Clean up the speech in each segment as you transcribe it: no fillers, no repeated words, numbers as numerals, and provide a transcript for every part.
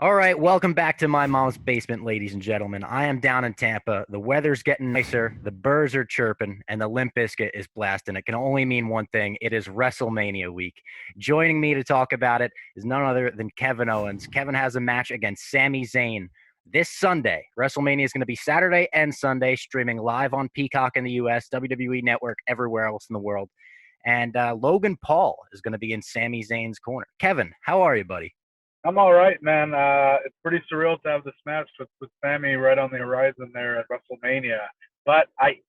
All right, welcome back to my mom's basement, ladies and gentlemen. I am down in Tampa. The weather's getting nicer, the birds are chirping, and the Limp Bizkit is blasting. It can only mean one thing. It is WrestleMania week. Joining me to talk about it is none other than Kevin Owens. Kevin has a match against Sami Zayn this Sunday. WrestleMania is going to be Saturday and Sunday, streaming live on Peacock in the US, WWE Network everywhere else in the world. And Logan Paul is going to be in Sami Zayn's corner. Kevin, how are you, buddy? I'm all right, man. It's pretty surreal to have this match with Sammy right on the horizon there at WrestleMania. But I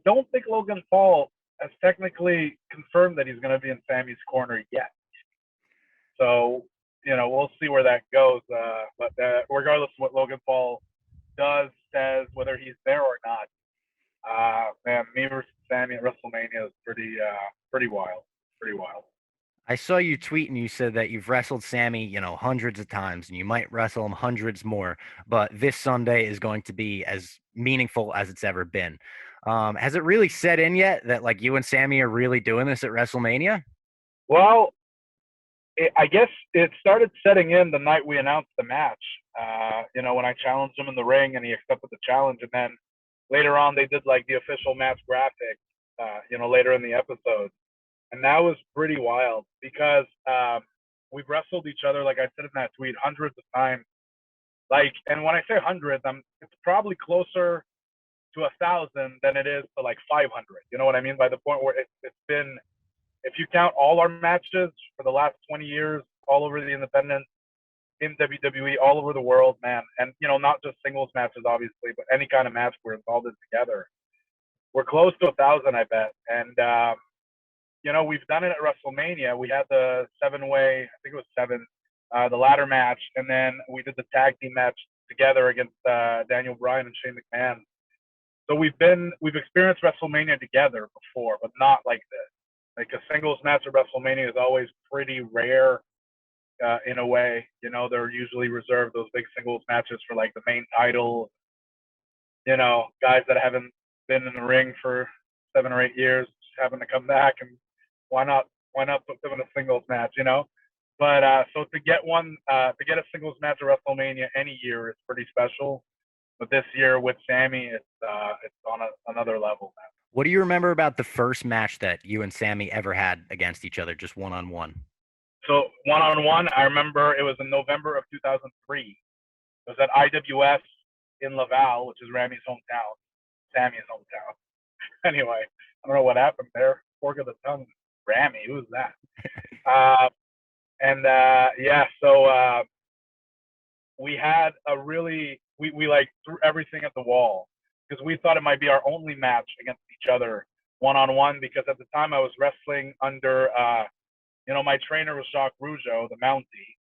don't think Logan Paul has technically confirmed that he's going to be in Sammy's corner yet. So, we'll see where that goes. But regardless of what Logan Paul does, says, whether he's there or not, man, me versus Sammy at WrestleMania is pretty wild. Pretty wild. I saw you tweet and you said that you've wrestled Sammy, hundreds of times and you might wrestle him hundreds more, but this Sunday is going to be as meaningful as it's ever been. Has it really set in yet that like you and Sammy are really doing this at WrestleMania? Well, I guess it started setting in the night we announced the match. When I challenged him in the ring and he accepted the challenge, and then later on they did like the official match graphic. Later in the episode, and that was pretty wild because we've wrestled each other, like I said in that tweet, hundreds of times. Like, and when I say hundreds, it's probably closer to 1,000 than it is to like 500. You know what I mean? By the point where it's been, if you count all our matches for the last 20 years, all over the independents, in WWE, all over the world, man, and not just singles matches, obviously, but any kind of match we're involved in together. We're close to 1,000, I bet, and we've done it at WrestleMania. We had the seven-way, I think it was seven, the ladder match, and then we did the tag team match together against Daniel Bryan and Shane McMahon. So we've experienced WrestleMania together before, but not like this. Like a singles match at WrestleMania is always pretty rare in a way. They're usually reserved those big singles matches for like the main title. Guys that haven't been in the ring for 7 or 8 years, just having to come back, and why not put them in a singles match. But so to get a singles match at WrestleMania any year is pretty special. But this year with Sammy, it's on another level, man. What do you remember about the first match that you and Sammy ever had against each other, just one on one? So one on one, I remember it was in November of 2003. It was at IWS in Laval, which is Sammy's hometown. Anyway, I don't know what happened there. Fork of the tongue. Ramy, who's that? So we had we like threw everything at the wall because we thought it might be our only match against each other one on one, because at the time I was wrestling under my trainer was Jacques Rougeau, the Mountie.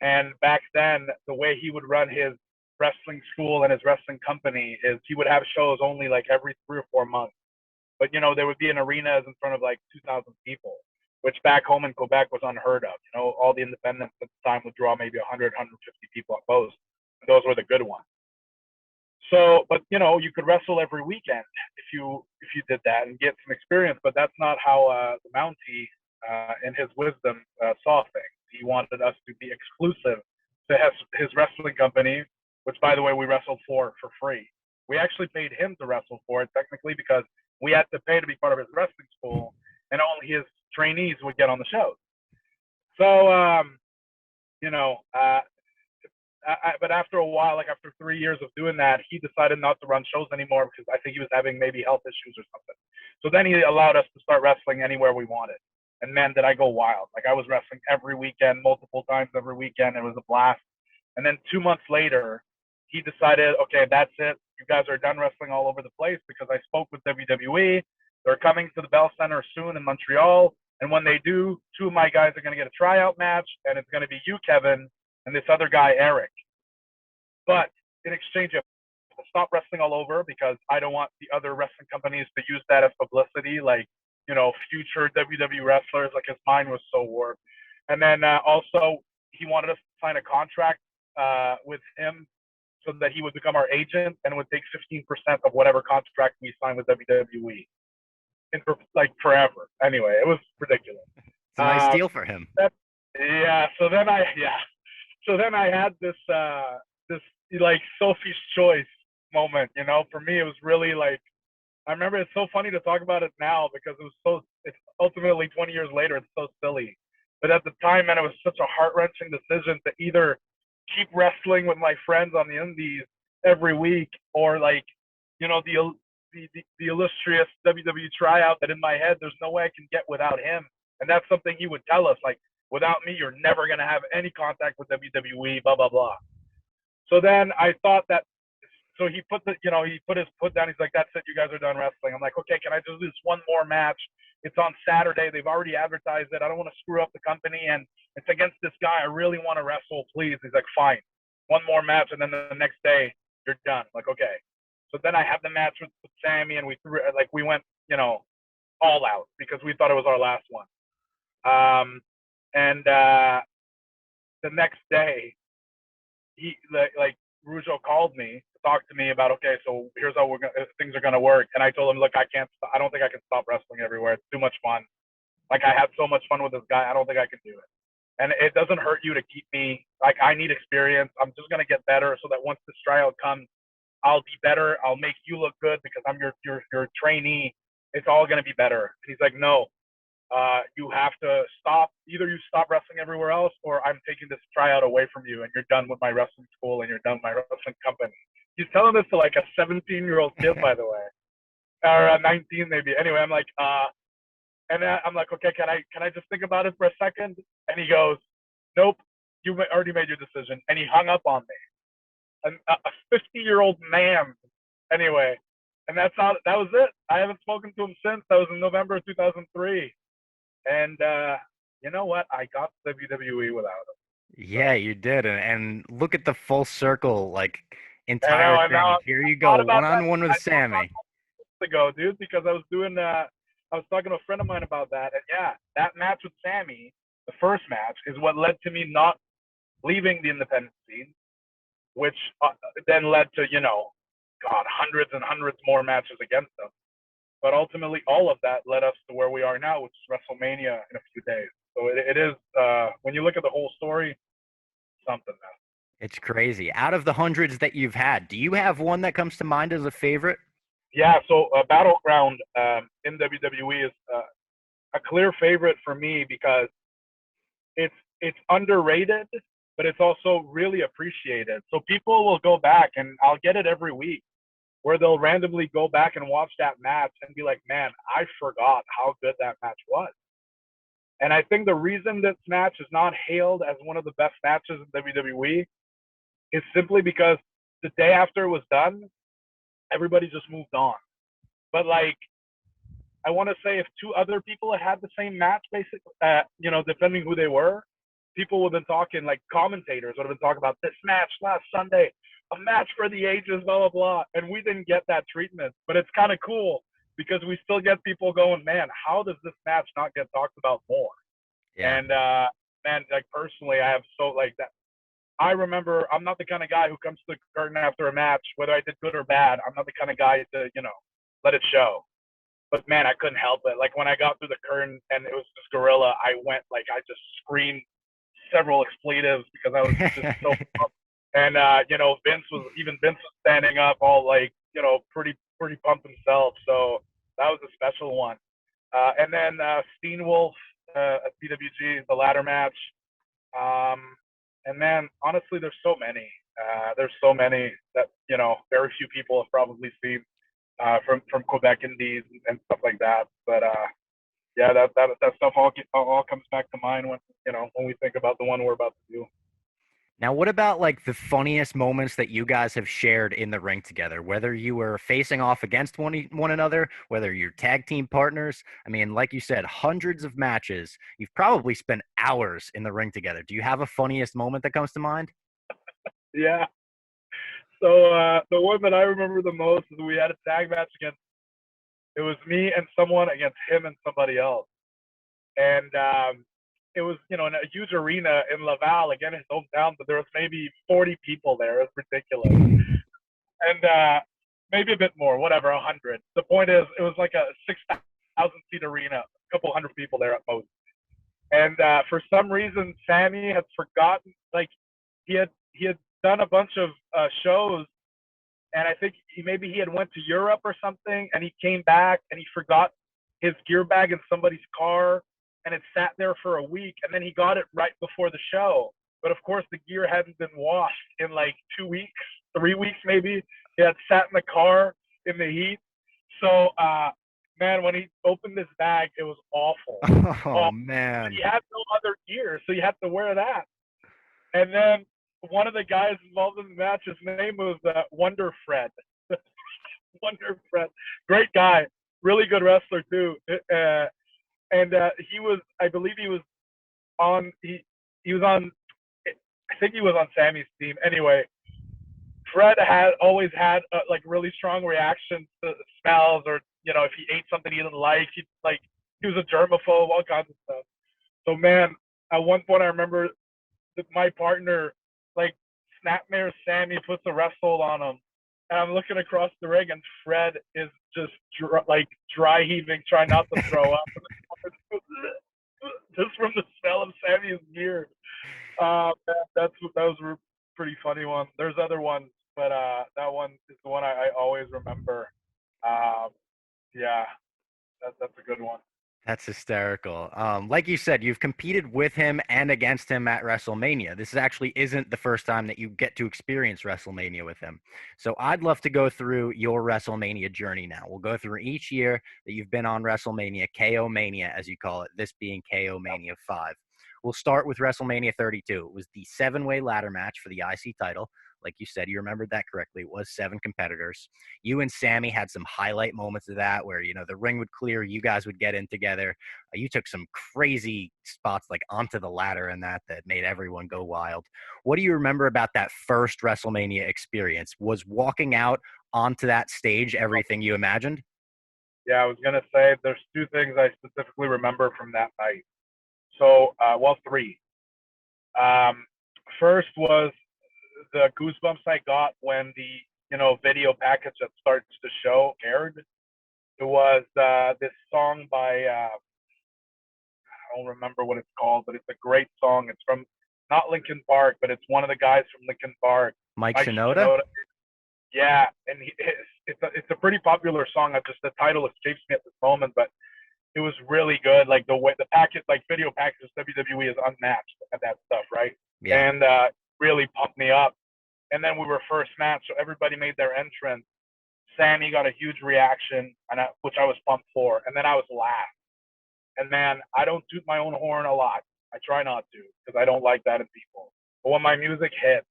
And back then, the way he would run his wrestling school and his wrestling company is he would have shows only like every 3 or 4 months. But there would be an arenas in front of like 2,000 people, which back home in Quebec was unheard of. All the independents at the time would draw maybe 100, 150 people at most. Those were the good ones. So, but you could wrestle every weekend if you did that and get some experience. But that's not how the Mountie, in his wisdom, saw things. He wanted us to be exclusive to his wrestling company, which, by the way, we wrestled for free. We actually paid him to wrestle for it, technically, because we had to pay to be part of his wrestling school, and only his trainees would get on the shows. So, but after a while, like after 3 years of doing that, he decided not to run shows anymore because I think he was having maybe health issues or something. So then he allowed us to start wrestling anywhere we wanted. And man, did I go wild. Like I was wrestling every weekend, multiple times every weekend. It was a blast. And then 2 months later, he decided, okay, that's it. You guys are done wrestling all over the place, because I spoke with WWE. They're coming to the Bell Center soon in Montreal. And when they do, two of my guys are going to get a tryout match, and it's going to be you, Kevin, and this other guy, Eric. But in exchange, of stop wrestling all over, because I don't want the other wrestling companies to use that as publicity, like, future WWE wrestlers. Like his mind was so warped. And then also, he wanted us to sign a contract with him so that he would become our agent and would take 15% of whatever contract we signed with WWE. For like forever. Anyway, it was ridiculous. It's a nice deal for him. Yeah. So then So then I had this like Sophie's Choice moment. You know, for me it was really like, I remember it's so funny to talk about it now because it's ultimately 20 years later, it's so silly. But at the time, man, it was such a heart wrenching decision to either keep wrestling with my friends on the indies every week or like, you know, the illustrious WWE tryout that in my head, there's no way I can get without him. And that's something he would tell us, like, without me, you're never going to have any contact with WWE, blah, blah, blah. So then I thought that, so he put he put his foot down. He's like, that's it. You guys are done wrestling. I'm like, okay, can I just do this one more match? It's on Saturday. They've already advertised it. I don't want to screw up the company. And it's against this guy. I really want to wrestle, please. He's like, fine. One more match. And then the next day, you're done. I'm like, okay. So then I had the match with Sami, and we went, all out because we thought it was our last one. And the next day, he Rougeau called me to talk to me about, okay, so here's how things are gonna work. And I told him, look, I don't think I can stop wrestling everywhere. It's too much fun. Like, I had so much fun with this guy. I don't think I can do it. And it doesn't hurt you to keep me. Like, I need experience. I'm just gonna get better so that once this tryout comes, I'll be better. I'll make you look good because I'm your trainee. It's all gonna be better. And he's like, no, you have to stop. Either you stop wrestling everywhere else, or I'm taking this tryout away from you, and you're done with my wrestling school, and you're done with my wrestling company. He's telling this to like a 17-year-old kid, by the way, or 19 maybe. Anyway, I'm like, and I'm like, okay, can I just think about it for a second? And he goes, nope, you already made your decision, and he hung up on me. A 50-year-old man. Anyway, and that was it. I haven't spoken to him since. That was in November of 2003. And you know what? I got WWE without him. Yeah, you did. And look at the full circle, like, entire I thing. know. Here you I thought go, about one-on-one with that Sami. ago, dude, because I was talking to a friend of mine about that, and yeah, that match with Sami, the first match, is what led to me not leaving the independent scene, which then led to, God, hundreds and hundreds more matches against them. But ultimately, all of that led us to where we are now, which is WrestleMania in a few days. So it is, when you look at the whole story, something, man. It's crazy. Out of the hundreds that you've had, do you have one that comes to mind as a favorite? Yeah, so Battleground in WWE is a clear favorite for me because it's underrated, but it's also really appreciated. So people will go back, and I'll get it every week, where they'll randomly go back and watch that match and be like, man, I forgot how good that match was. And I think the reason this match is not hailed as one of the best matches in WWE is simply because the day after it was done, everybody just moved on. But like, I want to say if two other people had the same match, basically, depending who they were, people would have been talking, like commentators would have been talking about this match last Sunday, a match for the ages, blah, blah, blah. And we didn't get that treatment. But it's kind of cool because we still get people going, man, how does this match not get talked about more? Yeah. And, man, like personally, I have so like that. I remember I'm not the kind of guy who comes to the curtain after a match, whether I did good or bad. I'm not the kind of guy to, let it show. But man, I couldn't help it. Like when I got through the curtain and it was just Gorilla, I just screamed several expletives because I was just so pumped. And Vince was standing up all like, pretty pumped himself. So that was a special one. And then Steen Wolf at PWG, the ladder match. And man, honestly, there's so many. There's so many that very few people have probably seen from Quebec Indies and stuff like that. But yeah, that stuff all comes back to mind when we think about the one we're about to do. Now, what about like the funniest moments that you guys have shared in the ring together, whether you were facing off against one another, whether you're tag team partners? I mean, like you said, hundreds of matches. You've probably spent hours in the ring together. Do you have a funniest moment that comes to mind? Yeah. So the one that I remember the most is we had a tag match against. It was me and someone against him and somebody else, and it was in a huge arena in Laval, again his hometown, but there was maybe 40 people there. It was ridiculous, and maybe a bit more, whatever, 100. The point is, it was like a 6,000 seat arena, a couple hundred people there at most. And for some reason, Sami had forgotten, like he had done a bunch of shows, and I think maybe he had went to Europe or something, and he came back and he forgot his gear bag in somebody's car, and it sat there for a week, and then he got it right before the show. But of course, the gear hadn't been washed in like 2 weeks, 3 weeks maybe. It had sat in the car in the heat. So, man, when he opened this bag, it was awful. Oh Awful. man. He had no other gear, so you had to wear that. And then one of the guys involved in the match, his name was Wonder Fred. Wonder Fred, great guy, really good wrestler too. And he was, I believe, he was on. He was on. I think he was on Sammy's team. Anyway, Fred had always had like really strong reactions to smells, or if he ate something he didn't like, he was a germaphobe, all kinds of stuff. So man, at one point I remember that my partner, like, Snapmare Sammy puts a rest hold on him, and I'm looking across the ring, and Fred is just dry heaving, trying not to throw up, just from the smell of Sammy's gear. That was a pretty funny one. There's other ones, but that one is the one I always remember. Um, yeah, that's a good one. That's hysterical. Like you said, you've competed with him and against him at WrestleMania. This actually isn't the first time that you get to experience WrestleMania with him. So I'd love to go through your WrestleMania journey now. We'll go through each year that you've been on WrestleMania, KO Mania, as you call it, this being KO Mania 5. We'll start with WrestleMania 32. It was the seven-way ladder match for the IC title. Like you said, you remembered that correctly. It was 7 competitors. You and Sami had some highlight moments of that where, the ring would clear, you guys would get in together. You took some crazy spots like onto the ladder and that made everyone go wild. What do you remember about that first WrestleMania experience? Was walking out onto that stage everything you imagined? Yeah, I was gonna say there's two things I specifically remember from that night. So, well, three. Um, First was the goosebumps I got when the video package that starts the show aired. It was this song by I don't remember what it's called, but it's a great song. It's from not Linkin Park, but it's one of the guys from Linkin Park, Mike Mike Shinoda? Shinoda. Yeah, and it's a pretty popular song. I just the title escapes me at this moment, but it was really good. Like the way the package, like video packages, WWE is unmatched at that stuff, right? Yeah. And really pumped me up. And then we were first match, so everybody made their entrance. Sammy got a huge reaction, which I was pumped for. And then I was last. And man, I don't toot my own horn a lot. I try not to because I don't like that in people. But when my music hit,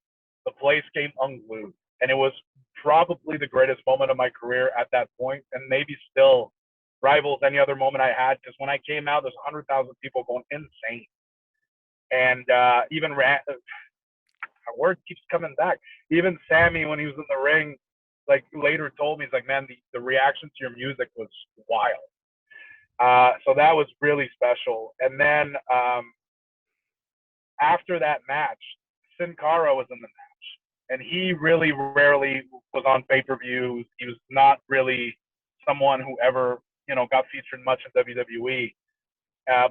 the place came unglued, and it was probably the greatest moment of my career at that point, and maybe still rivals any other moment I had. Because when I came out, there's 100,000 people going insane, and even my word keeps coming back. Even Sammy, when he was in the ring, like later told me, he's like, man, the reaction to your music was wild. So that was really special. And then after that match, Sin Cara was in the match, and he really rarely was on pay-per-views. He was not really someone who ever got featured much in WWE.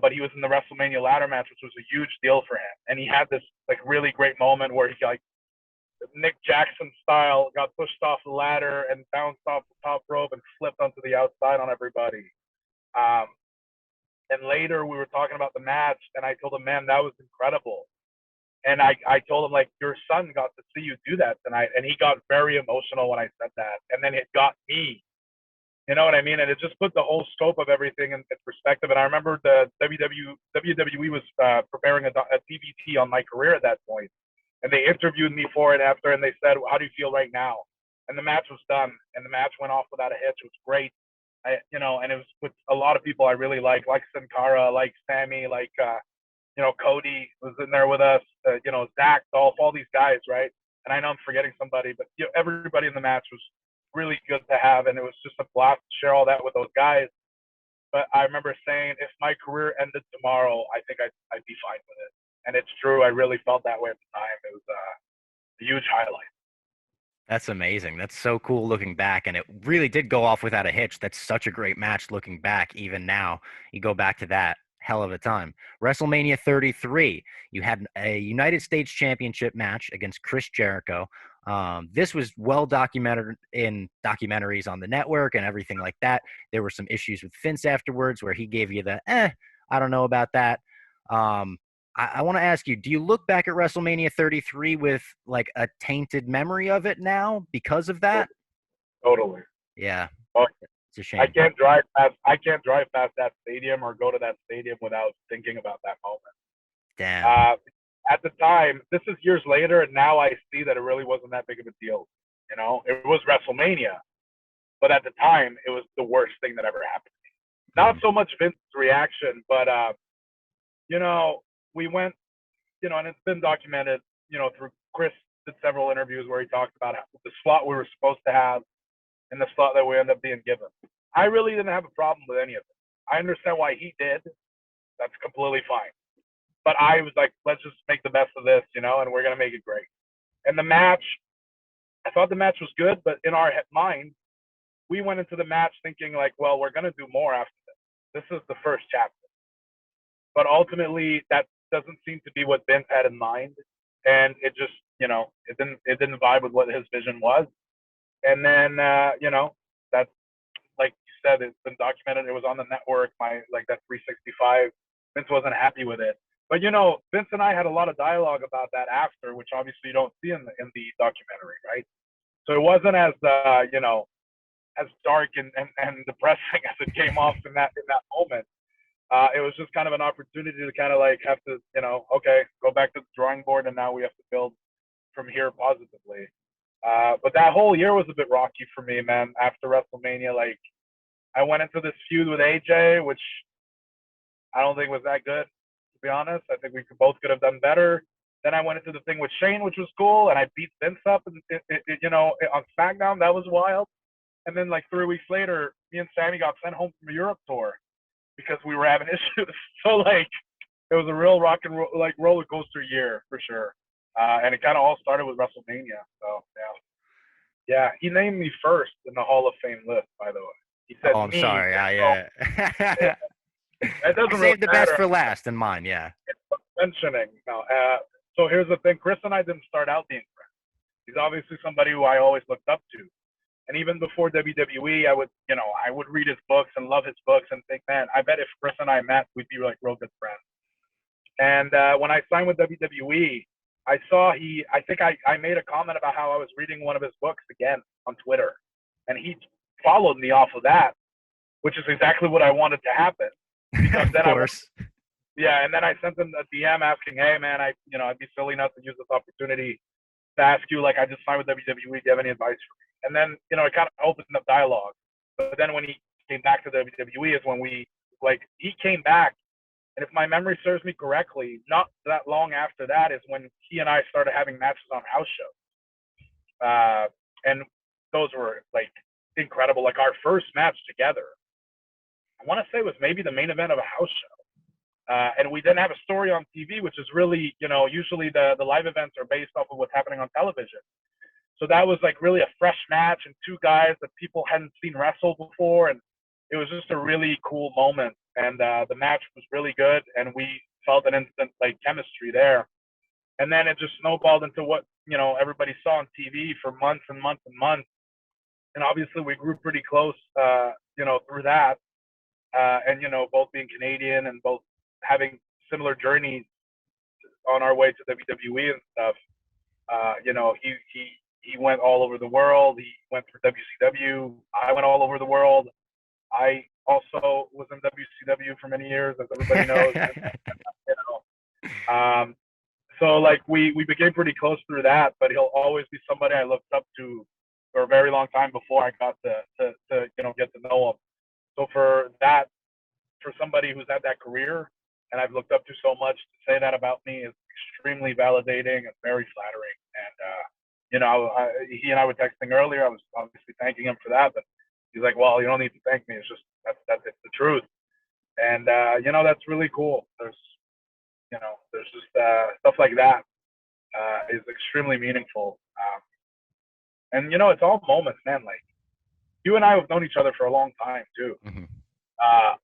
But he was in the WrestleMania ladder match, which was a huge deal for him. And he had this like really great moment where he like Nick Jackson style got pushed off the ladder and bounced off the top rope and flipped onto the outside on everybody. Um, and later we were talking about the match, and I told him, man, that was incredible. And I told him, like, your son got to see you do that tonight. And he got very emotional when I said that. And then it got me. You know what I mean? And it just put the whole scope of everything in perspective. And I remember the WWE was preparing a TVT on my career at that point. And they interviewed me for it after, and they said, how do you feel right now? And the match was done, and the match went off without a hitch. It was great. And it was with a lot of people I really like Sin Cara, like Sammy, like, Cody was in there with us, Zach, Dolph, all these guys, right? And I know I'm forgetting somebody, but everybody in the match was really good to have, and it was just a blast to share all that with those guys. But I remember saying, if my career ended tomorrow, I think I'd be fine with it. And it's true. I really felt that way at the time. It was a huge highlight. That's amazing. That's so cool looking back. And it really did go off without a hitch. That's such a great match looking back, even now. You go back to that. Hell of a time. WrestleMania 33, you had a United States Championship match against Chris Jericho. This was well documented in documentaries on the network and everything like that. There were some issues with Vince afterwards where he gave you the, I don't know about that. Um, I want to ask you, do you look back at WrestleMania 33 with like a tainted memory of it now because of that? Totally. Yeah, Oh, it's a I shame. can't drive past. I can't drive past that stadium or go to that stadium without thinking about that moment. Damn. At the time, this is years later, and now I see that it really wasn't that big of a deal. You know, it was WrestleMania, but at the time, it was the worst thing that ever happened. Not Mhm. so much Vince's reaction, but you know, we went, you know, and it's been documented, you know, through Chris did several interviews where he talked about the slot we were supposed to have and the slot that we ended up being given. I really didn't have a problem with any of it. I understand why he did. That's completely fine. But I was like, let's just make the best of this, you know, and we're gonna make it great. And the match, I thought the match was good, but in our mind, we went into the match thinking like, well, we're gonna do more after this. This is the first chapter. But ultimately, that doesn't seem to be what Vince had in mind, and it just, you know, it didn't vibe with what his vision was. And then, you know, that's like you said, it's been documented. It was on the network. My like that 365. Vince wasn't happy with it. But you know, Vince and I had a lot of dialogue about that after, which obviously you don't see in the documentary, right? So it wasn't as you know, as dark and depressing as it came off in that moment. It was just kind of an opportunity to kind of like have to, you know, okay, go back to the drawing board, and now we have to build from here positively. But that whole year was a bit rocky for me, man. After WrestleMania, like I went into this feud with AJ, which I don't think was that good, to be honest. I think we could have done better. Then I went into the thing with Shane, which was cool, and I beat Vince up, and you know, on SmackDown. That was wild. And then like 3 weeks later, me and Sammy got sent home from a Europe tour because we were having issues. So like, it was a real rock and roll, like roller coaster year for sure. And it kind of all started with WrestleMania. So yeah. He named me first in the Hall of Fame list, by the way. He said Oh, I'm me. sorry. So Yeah. it I doesn't really saved the best matter. for last in mine. Yeah. Mentioning. No, so here's the thing. Chris and I didn't start out being friends. He's obviously somebody who I always looked up to. And even before WWE, I would read his books and love his books and think, man, I bet if Chris and I met, we'd be like real good friends. And when I signed with WWE, I think I made a comment about how I was reading one of his books again on Twitter. And he followed me off of that, which is exactly what I wanted to happen. Because Of then course. yeah, and then I sent him a DM asking, hey man, I'd be silly not to use this opportunity to ask you, like, I just signed with WWE, do you have any advice for me? And then, it kind of opened up dialogue. But then when he came back to WWE is when he came back, and if my memory serves me correctly, not that long after that is when he and I started having matches on house shows. And those were like incredible. Like our first match together, I want to say was maybe the main event of a house show. And we didn't have a story on TV, which is really, usually the live events are based off of what's happening on television. So that was like really a fresh match and two guys that people hadn't seen wrestle before. And it was just a really cool moment. And the match was really good. And we felt an instant like chemistry there. And then it just snowballed into what, everybody saw on TV for months and months and months. And obviously we grew pretty close, through that. And, both being Canadian and both having similar journeys on our way to WWE and stuff. He went all over the world. He went for WCW. I went all over the world. I also was in WCW for many years, as everybody knows. you so like we became pretty close through that, but he'll always be somebody I looked up to for a very long time before I got to get to know him. So for somebody who's had that career and I've looked up to so much, to say that about me is extremely validating and very flattering. And he and I were texting earlier. I was obviously thanking him for that, but he's like, "Well, you don't need to thank me. It's just that's it's the truth." And that's really cool. There's just stuff like that is extremely meaningful. And it's all moments, man. Like you and I have known each other for a long time too. Mhm. Uh,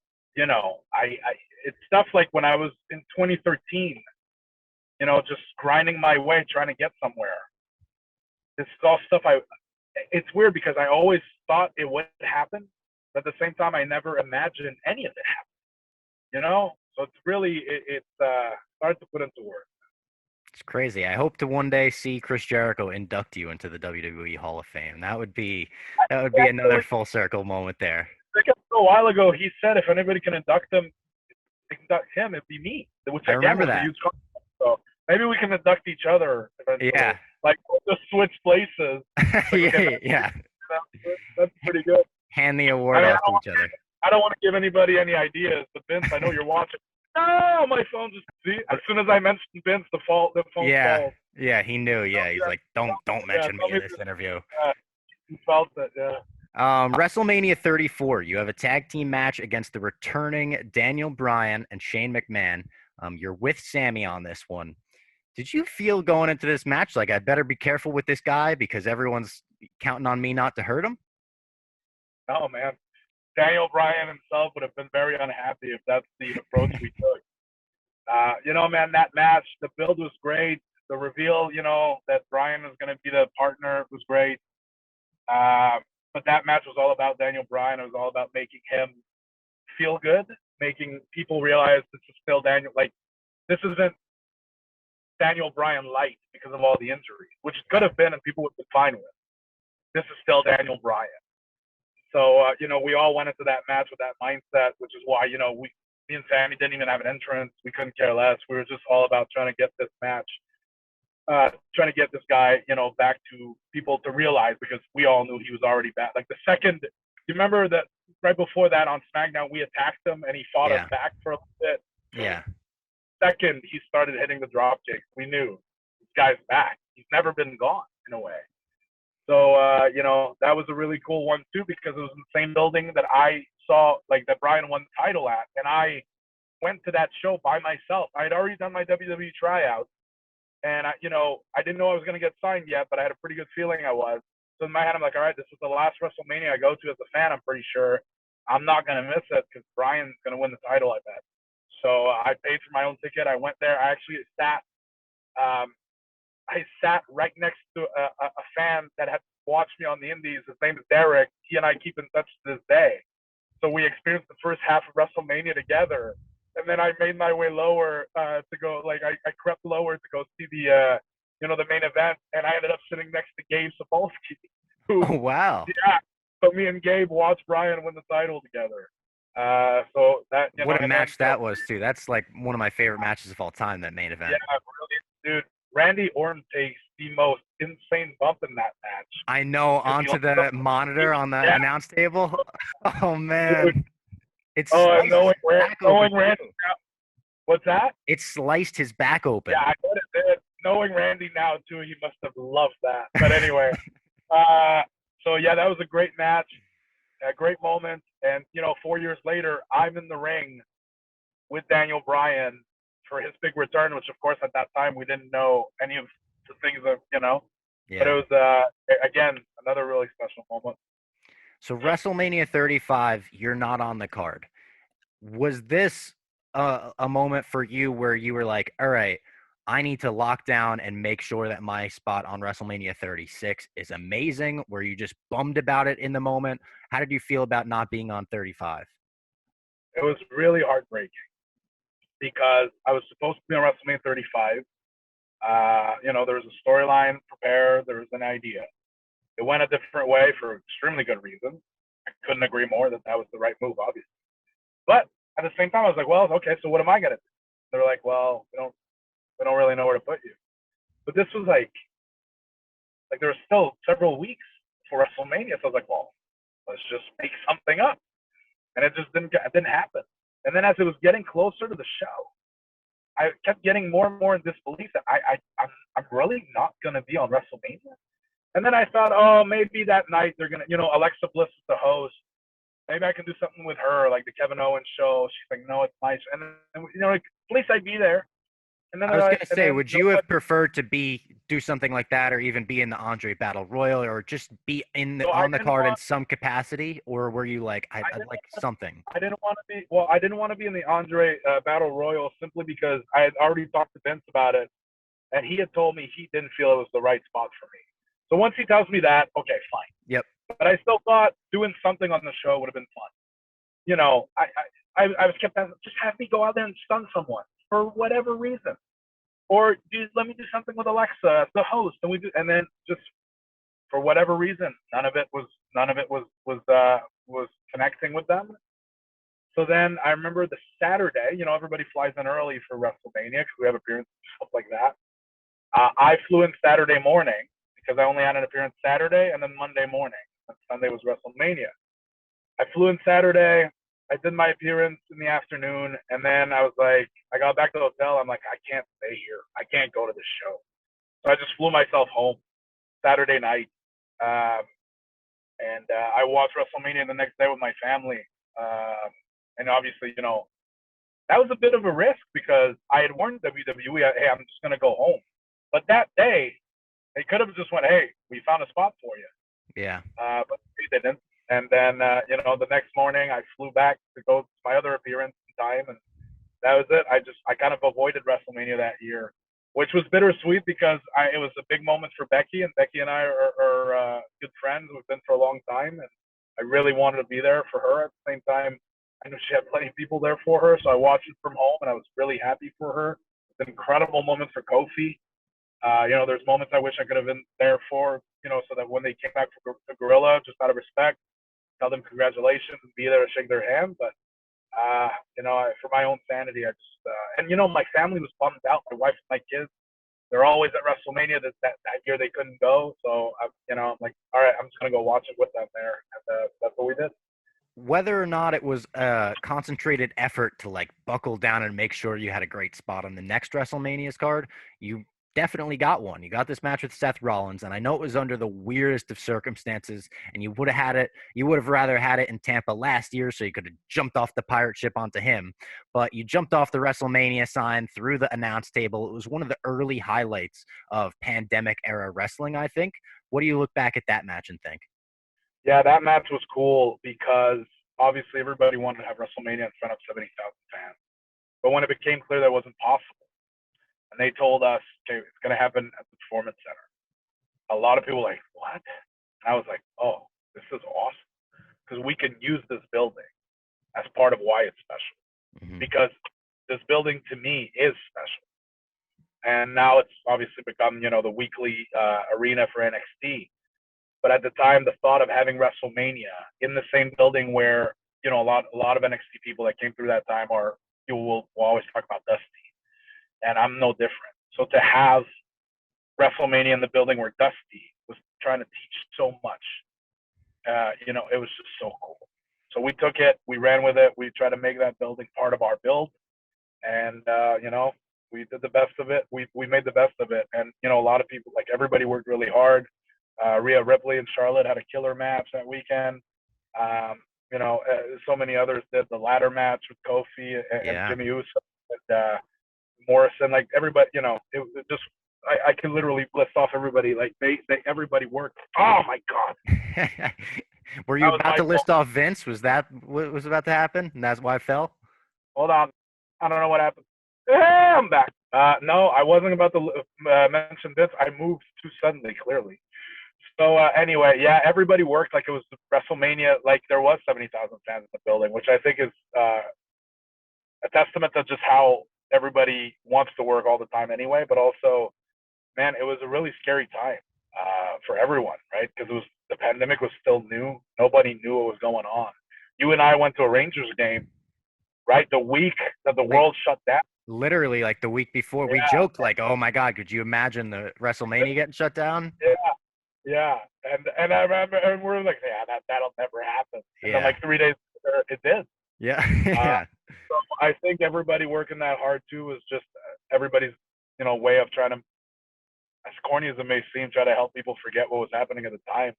I it's stuff like when I was in 2013, just grinding my way, trying to get somewhere. This is all stuff it's weird because I always thought it would happen, but at the same time, I never imagined any of it happening. So it's really, it's hard to put into words. It's crazy. I hope to one day see Chris Jericho induct you into the WWE Hall of Fame. That would be another full circle moment there. A while ago, he said if anybody can induct him, it'd be me. Which I remember that. So maybe we can induct each other eventually. Yeah. Like we'll just switch places. Yeah. That's pretty good. Hand the award off to each other. I don't want to give anybody any ideas, but Vince, I know you're watching. No, my phone just as soon as I mentioned Vince, the phone falls. Yeah, he knew. Yeah, he's like, don't mention me in this interview. He felt it. Yeah. WrestleMania 34. You have a tag team match against the returning Daniel Bryan and Shane McMahon. You're with Sami on this one. Did you feel going into this match like I better be careful with this guy because everyone's counting on me not to hurt him? No, man. Daniel Bryan himself would have been very unhappy if that's the approach we took. Man, that match, the build was great. The reveal, that Bryan was going to be the partner was great. But that match was all about Daniel Bryan. It was all about making him feel good, making people realize this is still Daniel. Like, this isn't Daniel Bryan light because of all the injuries, which it could have been and people would have been fine with. This is still Daniel Bryan. So, we all went into that match with that mindset, which is why, me and Sami didn't even have an entrance. We couldn't care less. We were just all about trying to get this match, trying to get this guy, back to people to realize because we all knew he was already back. Like the second, you remember that right before that on SmackDown, we attacked him and he fought us back for a little bit. Yeah. Second, he started hitting the drop kicks. We knew this guy's back. He's never been gone in a way. So, that was a really cool one too, because it was in the same building that I saw, like that Bryan won the title at. And I went to that show by myself. I had already done my WWE tryout. And, I didn't know I was going to get signed yet, but I had a pretty good feeling I was. So in my head, I'm like, all right, this is the last WrestleMania I go to as a fan, I'm pretty sure. I'm not going to miss it because Bryan's going to win the title, I bet. So I paid for my own ticket. I went there. I actually sat right next to a fan that had watched me on the Indies. His name is Derek. He and I keep in touch to this day. So we experienced the first half of WrestleMania together. And then I made my way lower to go, like I crept lower to go see the main event. And I ended up sitting next to Gabe Sapolsky. Oh, wow. Yeah. So me and Gabe watched Bryan win the title together. So that, what a match that was too. That's like one of my favorite matches of all time, that main event. Yeah, really, dude. Randy Orton takes the most insane bump in that match. I know, onto the monitor on the announce table. Oh man. Dude. It's knowing Randy now. What's that? It sliced his back open. Yeah, I bet it did. Knowing Randy now too, he must have loved that. But anyway, so yeah, that was a great match, a great moment. And 4 years later, I'm in the ring with Daniel Bryan for his big return, which of course at that time we didn't know any of the things that Yeah. But it was again another really special moment. So WrestleMania 35, you're not on the card. Was this a moment for you where you were like, all right, I need to lock down and make sure that my spot on WrestleMania 36 is amazing? Were you just bummed about it in the moment? How did you feel about not being on 35? It was really heartbreaking because I was supposed to be on WrestleMania 35. There was a storyline prepared. There was an idea. It went a different way for extremely good reasons. I couldn't agree more that was the right move, obviously. But at the same time, I was like, well, okay, so what am I going to do? They're like, well, we don't really know where to put you. But this was like there were still several weeks for WrestleMania. So I was like, well, let's just make something up. And it just didn't happen. And then as it was getting closer to the show, I kept getting more and more in disbelief that I'm really not going to be on WrestleMania. And then I thought, oh, maybe that night they're going to, Alexa Bliss is the host. Maybe I can do something with her, like the Kevin Owens show. She's like, no, it's nice. And then, at least I'd be there. And then I was I gonna and say, then would you have preferred to do something like that, or even be in the Andre Battle Royal, or just be so on the card in some capacity, or were you like, I I'd didn't like something? I didn't want to be well. I didn't want to be in the Andre Battle Royal simply because I had already talked to Vince about it, and he had told me he didn't feel it was the right spot for me. So once he tells me that, okay, fine. Yep. But I still thought doing something on the show would have been fun. You know, I was kept asking, just have me go out there and stun someone for whatever reason, or let me do something with Alexa, the host, and we do, and then just for whatever reason, none of it was connecting with them. So then I remember the Saturday, you know, everybody flies in early for WrestleMania because we have appearances stuff like that. I flew in Saturday morning because I only had an appearance Saturday and then Monday morning. And Sunday was WrestleMania. I flew in Saturday. I did my appearance in the afternoon, and then I was like, I got back to the hotel. I'm like, I can't stay here. I can't go to this show. So I just flew myself home Saturday night, and I watched WrestleMania the next day with my family. And obviously, you know, that was a bit of a risk because I had warned WWE, hey, I'm just gonna go home. But that day, they could have just went, hey, we found a spot for you. Yeah. But they didn't. And then, you know, the next morning I flew back to go to my other appearance in time, and that was it. I kind of avoided WrestleMania that year, which was bittersweet because it was a big moment for Becky, and Becky and I are good friends. We've been for a long time, and I really wanted to be there for her. At the same time, I knew she had plenty of people there for her, so I watched it from home, and I was really happy for her. It's an incredible moment for Kofi. You know, there's moments I wish I could have been there for, you know, so that when they came back for the Gorilla, just out of respect, tell them congratulations and be there to shake their hand. But, you know, for my own sanity, I just, and, you know, my family was bummed out. My wife and my kids, they're always at WrestleMania. That year they couldn't go. So, you know, I'm like, all right, I'm just going to go watch it with them there. And that's what we did. Whether or not it was a concentrated effort to like buckle down and make sure you had a great spot on the next WrestleMania's card, you definitely got one. You got this match with Seth Rollins, and I know it was under the weirdest of circumstances, and you would have had it, you would have rather had it in Tampa last year, so you could have jumped off the pirate ship onto him. But you jumped off the WrestleMania sign through the announce table. It was one of the early highlights of pandemic era wrestling, I think. What do you look back at that match and think? Yeah, that match was cool because obviously everybody wanted to have WrestleMania in front of 70,000 fans. But when it became clear that wasn't possible, and they told us, okay, it's going to happen at the Performance Center, a lot of people were like, what? And I was like, oh, this is awesome because we can use this building as part of why it's special. Mm-hmm. Because this building to me is special. And now it's obviously become, you know, the weekly arena for NXT. But at the time, the thought of having WrestleMania in the same building where, you know, a lot of NXT people that came through that time are, you will always talk about Dusty, and I'm no different. So to have WrestleMania in the building where Dusty was trying to teach so much, you know, it was just so cool. So we took it, we ran with it, we tried to make that building part of our build, and you know, we did the best of it. We made the best of it, and you know, a lot of people, like everybody, worked really hard. Rhea Ripley and Charlotte had a killer match that weekend. You know, so many others did the ladder match with Kofi and Jimmy Uso and Morrison. Like everybody, you know, it just I can literally list off everybody. Like they everybody worked. Oh my god. Were you about to list off Vince? Was that what was about to happen? And that's why I fell? Hold on. I don't know what happened. Yeah, I'm back. No, I wasn't about to mention Vince. I moved too suddenly, clearly. So anyway, yeah, everybody worked like it was WrestleMania, like there was 70,000 fans in the building, which I think is a testament to just how everybody wants to work all the time anyway. But also, man, it was a really scary time for everyone, right? Because it was the pandemic was still new. Nobody knew what was going on. You and I went to a Rangers game, right? The week that the world shut down. Literally, like the week before, we joked like, "Oh my God, could you imagine the WrestleMania getting shut down?" Yeah, and I remember, and we're like, yeah, that'll never happen. And then like 3 days later, it did. Yeah. So I think everybody working that hard too is just everybody's, you know, way of trying to, as corny as it may seem, try to help people forget what was happening at the time.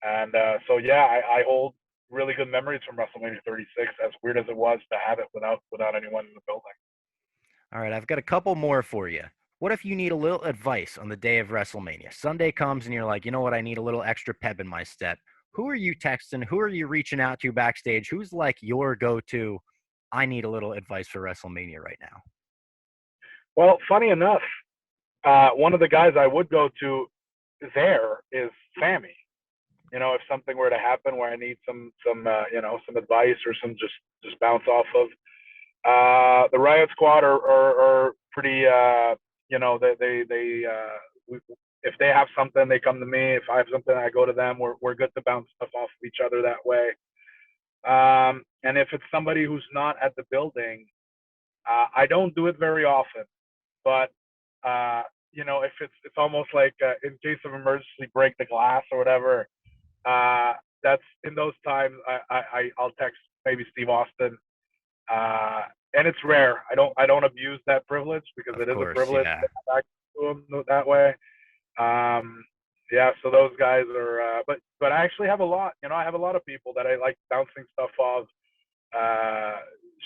And so yeah, I hold really good memories from WrestleMania 36. As weird as it was to have it without anyone in the building. All right, I've got a couple more for you. What if you need a little advice on the day of WrestleMania? Sunday comes and you're like, you know what? I need a little extra pep in my step. Who are you texting? Who are you reaching out to backstage? Who's like your go-to? I need a little advice for WrestleMania right now. Well, funny enough, one of the guys I would go to there is Sammy. You know, if something were to happen where I need some advice or some just bounce off of. The Riot Squad are pretty, if they have something, they come to me. If I have something, I go to them. We're good to bounce stuff off of each other that way. And if it's somebody who's not at the building, I don't do it very often, but if it's almost like in case of emergency, break the glass or whatever. That's in those times I'll text maybe Steve Austin. And it's rare. I don't abuse that privilege because Of it is a course, privilege yeah. to come back to him that way. Yeah, so those guys are. But I actually have a lot. You know, I have a lot of people that I like bouncing stuff off.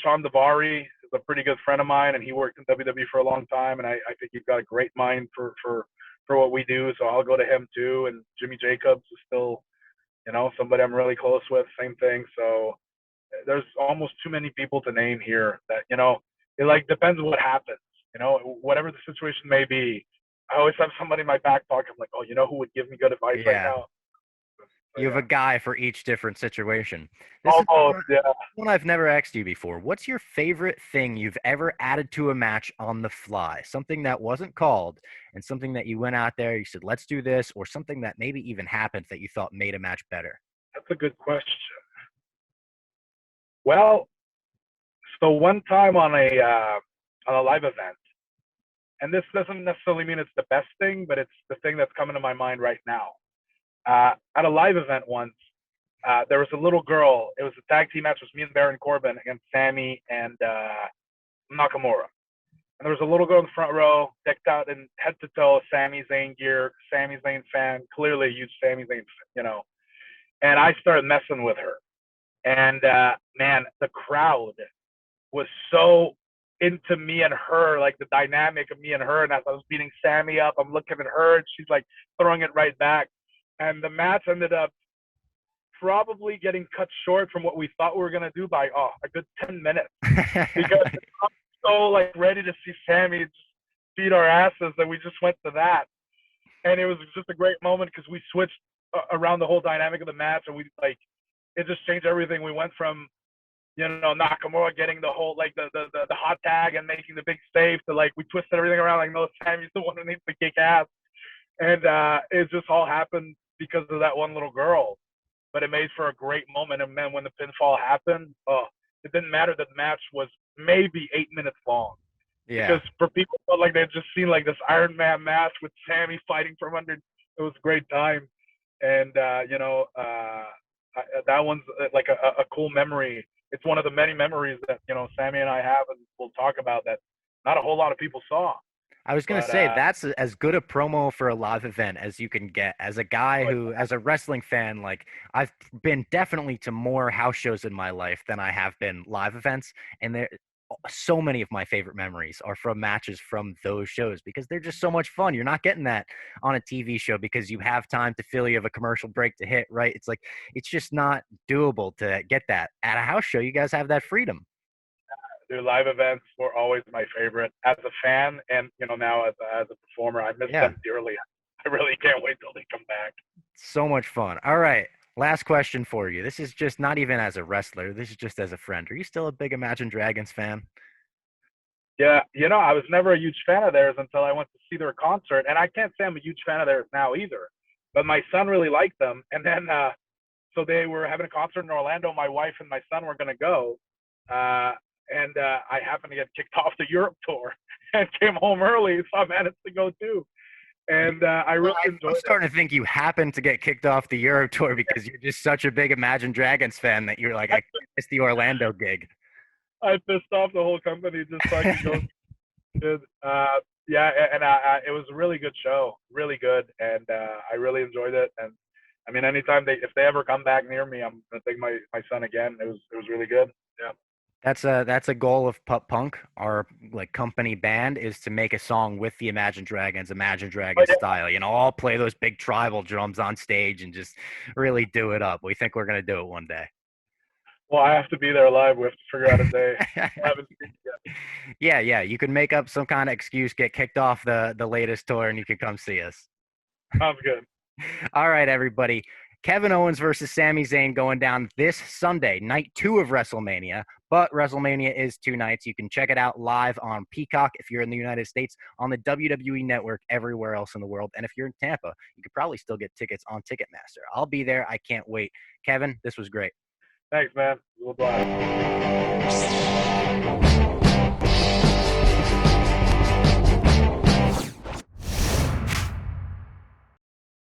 Sean Davari is a pretty good friend of mine, and he worked in WWE for a long time, and I think he's got a great mind for what we do. So I'll go to him too. And Jimmy Jacobs is still, somebody I'm really close with. Same thing. So there's almost too many people to name here that, it like depends on what happens, whatever the situation may be. I always have somebody in my back pocket. I'm like, oh, who would give me good advice right Yeah. now? So You have a yeah. guy for each different situation. This is Almost, yeah. one I've never asked you before. What's your favorite thing you've ever added to a match on the fly? Something that wasn't called and something that you went out there, you said, let's do this, or something that maybe even happened that you thought made a match better? That's a good question. Well, so one time on a live event, and this doesn't necessarily mean it's the best thing, but it's the thing that's coming to my mind right now. At a live event once, there was a little girl. It was a tag team match. It was me and Baron Corbin against Sammy and Nakamura. And there was a little girl in the front row, decked out in head to toe Sami Zayn gear. Sami Zayn fan, clearly a huge Sami Zayn. And I started messing with her. And man, the crowd was so into me and her, like the dynamic of me and her. And as I was beating Sammy up, I'm looking at her, and she's like throwing it right back. And the match ended up probably getting cut short from what we thought we were gonna do by a good 10 minutes because I'm so like ready to see Sammy just beat our asses that we just went to that, and it was just a great moment because we switched around the whole dynamic of the match, and we like it just changed everything. We went from Nakamura getting the whole like the hot tag and making the big save to like we twisted everything around like no, Sammy's the one who needs to kick ass, and it just all happened because of that one little girl. But it made for a great moment. And then when the pinfall happened, it didn't matter that the match was maybe 8 minutes long. Yeah. Because for people who felt like they'd just seen like this Iron Man match with Sammy fighting from under, it was a great time. And, that one's like a cool memory. It's one of the many memories that, Sammy and I have and we'll talk about that not a whole lot of people saw. I was going to But, say that's as good a promo for a live event as you can get. As a guy but who, as a wrestling fan, like I've been definitely to more house shows in my life than I have been live events, and there so many of my favorite memories are from matches from those shows because they're just so much fun. You're not getting that on a TV show because you have time to fill, you have a commercial break to hit, right? It's like it's just not doable to get that at a house show. You guys have that freedom. their live events were always my favorite as a fan, and now as a performer, I miss Yeah. them dearly. I really can't wait till they come back. So much fun. All right. Last question for you. This is just not even as a wrestler. This is just as a friend. Are you still a big Imagine Dragons fan? Yeah, I was never a huge fan of theirs until I went to see their concert, and I can't say I'm a huge fan of theirs now either. But my son really liked them, and then so they were having a concert in Orlando. My wife and my son were going to go, uh, and I happened to get kicked off the Europe tour and came home early, so I managed to go too. And I Well, really I'm enjoyed it. starting to think you happened to get kicked off the Euro tour because you're just such a big Imagine Dragons fan that you're like, I missed the Orlando gig. I pissed off the whole company just so I could go. Good. Yeah, and it was a really good show, really good, and I really enjoyed it. And I mean, anytime if they ever come back near me, I'm gonna take my son again. It was really good. Yeah. That's a goal of Pup Punk, our like company band, is to make a song with the Imagine But Dragons yeah, style. All play those big tribal drums on stage and just really do it up. We think we're gonna do it one day. well, I have to be there live. We have to figure out a day. I haven't seen it yet. Yeah, yeah. You can make up some kind of excuse, get kicked off the latest tour, and you can come see us. Sounds good. All right, everybody. Kevin Owens versus Sami Zayn going down this Sunday, night 2 of WrestleMania. But WrestleMania is 2 nights. You can check it out live on Peacock if you're in the United States, on the WWE Network everywhere else in the world. And if you're in Tampa, you could probably still get tickets on Ticketmaster. I'll be there. I can't wait. Kevin, this was great. Thanks, man. It was a blast.